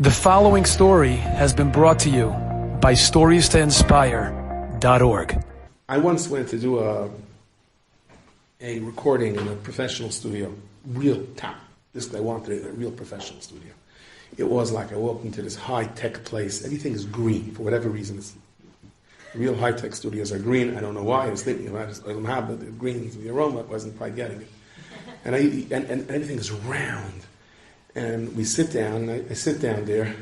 The following story has been brought to you by StoriesToInspire.org. I once went to do a recording in a professional studio, real top. I wanted a real professional studio. It was like I walked into this high-tech place. Everything is green for whatever reason. Real high-tech studios are green. I don't know why. I was thinking about it. I don't have the green, the aroma. I wasn't quite getting it. And everything is round. And we sit down, and I sit down there,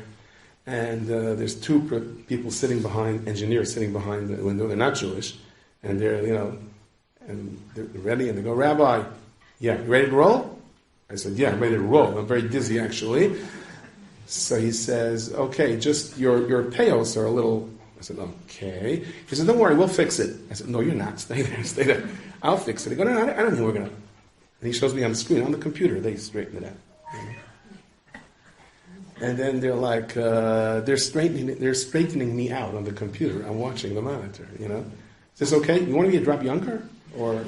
and there's two people sitting behind, engineers sitting behind the window. They're not Jewish, and they're ready, and they go, "Rabbi, yeah, you ready to roll?" I said, "Yeah, I'm ready to roll. I'm very dizzy, actually." So he says, "Okay, just your payos are a little." I said, "Okay." He said, "Don't worry, we'll fix it." I said, "No, you're not. Stay there. I'll fix it." I go, "No, I don't think we're going to." And he shows me on the screen, on the computer, they straighten it out. And then they're like, they're straightening me out on the computer. I'm watching the monitor, Is this okay? You want me to drop younger? Or,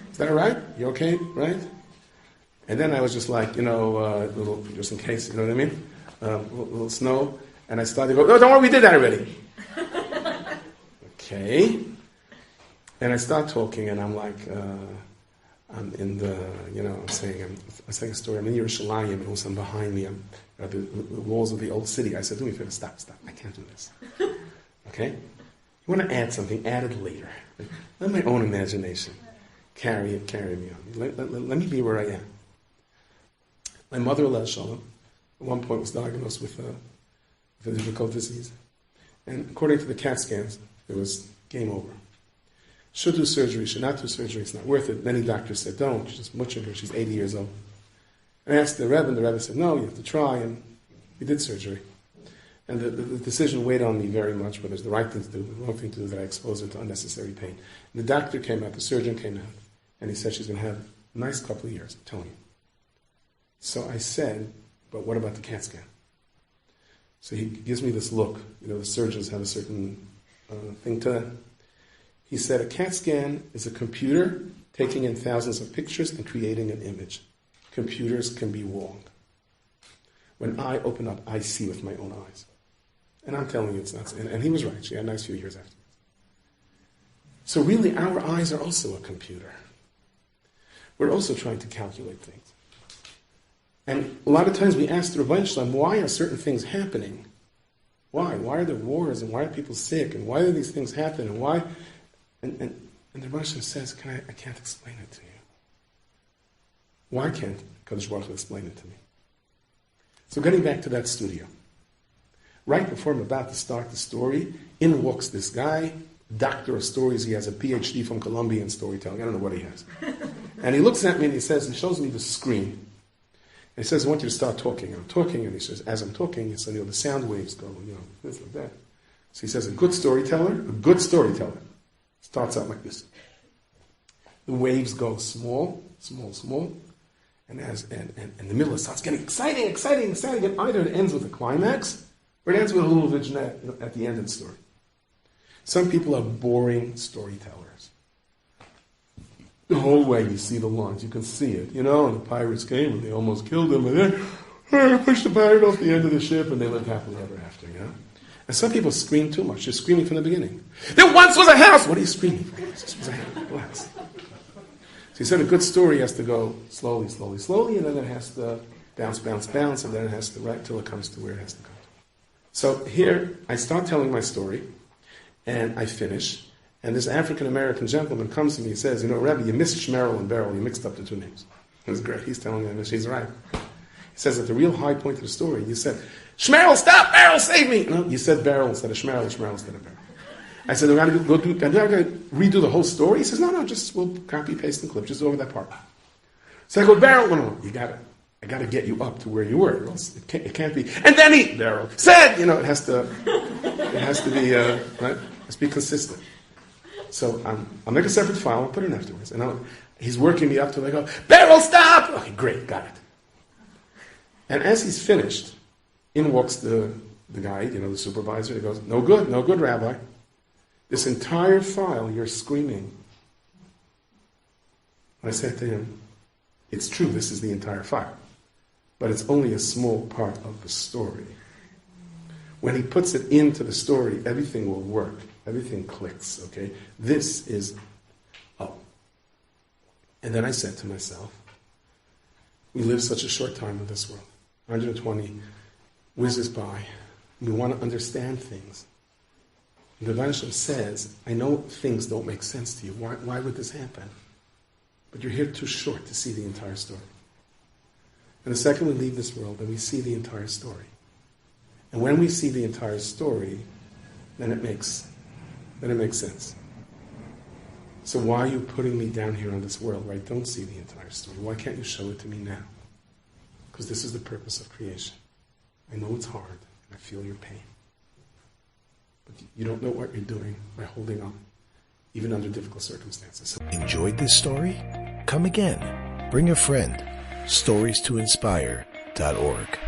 is that all right? You okay, right? And then I was just like, little, just in case, you know what I mean? A little snow. And I started to go, "No, don't worry, we did that already." Okay. And I start talking, and I'm like, I'm in the, I'm saying a story. I'm in Yerushalayim, and also behind me, I'm at the walls of the old city. I said, "Do me a favor, stop. I can't do this." Okay? You want to add something, add it later. Let my own imagination carry me on. Let me be where I am. My mother, at one point was diagnosed with a difficult disease. And according to the CAT scans, it was game over. Should do surgery, should not do surgery, it's not worth it. Many doctors said, "Don't, just butcher her, she's 80 years old." I asked the Rebbe, and the Rebbe said, "No, you have to try," and we did surgery. And the decision weighed on me very much, whether it's the right thing to do, the wrong thing to do, that I exposed her to unnecessary pain. And the doctor came out, the surgeon came out, and he said she's going to have a nice couple of years, I'm telling you. So I said, "But what about the CAT scan?" So he gives me this look. The surgeons have a certain thing to them. He said, "A CAT scan is a computer taking in thousands of pictures and creating an image. Computers can be wrong. When I open up, I see with my own eyes." And I'm telling you, it's not. And he was right. She had a nice few years afterwards. So really, our eyes are also a computer. We're also trying to calculate things. And a lot of times we ask the Rebbeinu Shalom, why are certain things happening? Why? Why are there wars? And why are people sick? And why do these things happen? And why? And the Rebbeinu Shalom says, I can't explain it to you. Why can't Kadosh Baruch Hu explain it to me? So getting back to that studio. Right before I'm about to start the story, in walks this guy, doctor of stories. He has a PhD from Columbia in storytelling. I don't know what he has. And he looks at me and he shows me the screen. And he says, "I want you to start talking." I'm talking, and he says, as I'm talking, the sound waves go, this like that. So he says, a good storyteller starts out like this. The waves go small, and in the middle it starts getting exciting, and either it ends with a climax, or it ends with a little vignette at the end of the story. Some people are boring storytellers. The whole way you see the lines, you can see it. And the pirates came and they almost killed him, and then pushed the pirate off the end of the ship, and they lived happily ever after, And some people scream too much. They're screaming from the beginning. "There once was a house!" What are you screaming for? This was a house. Relax. So he said a good story has to go slowly, and then it has to bounce, and then it has to right till it comes to where it has to go. So here, I start telling my story, and I finish, and this African-American gentleman comes to me and says, "Rebbe, you missed Shmerel and Beryl. You mixed up the two names." It was great. He's telling me, she's right. He says, at the real high point of the story, you said, "Shmerel, stop! Beryl, save me!" No, you said Beryl instead of Shmerel, and Shmerel instead of Beryl. I said, "Do I got to redo the whole story?" He says, "No, just we'll copy, paste, and clip. Just over that part." So I go, "Beryl, no, I got to get you up to where you were. Else it can't be." And then Beryl said, it has to be right. Let's be consistent. So I'll make a separate file. I'll put it in afterwards. And he's working me up to I go, "Beryl, stop!" Okay, great, got it. And as he's finished, in walks the guy, the supervisor. He goes, no good, Rabbi. This entire file, you're screaming. I said to him, "It's true, this is the entire file. but it's only a small part of the story. When he puts it into the story, everything will work. Everything clicks, okay? This is, oh. And then I said to myself, we live such a short time in this world. 120 whizzes by. We want to understand things. The Rebbeinu Shalom says, I know things don't make sense to you. Why would this happen? But you're here too short to see the entire story. And the second we leave this world, then we see the entire story. And when we see the entire story, then it makes sense. So why are you putting me down here on this world where I don't see the entire story? Why can't you show it to me now? Because this is the purpose of creation. I know it's hard, and I feel your pain. But you don't know what you're doing by holding on, even under difficult circumstances. Enjoyed this story? Come again. Bring a friend. StoriesToInspire.org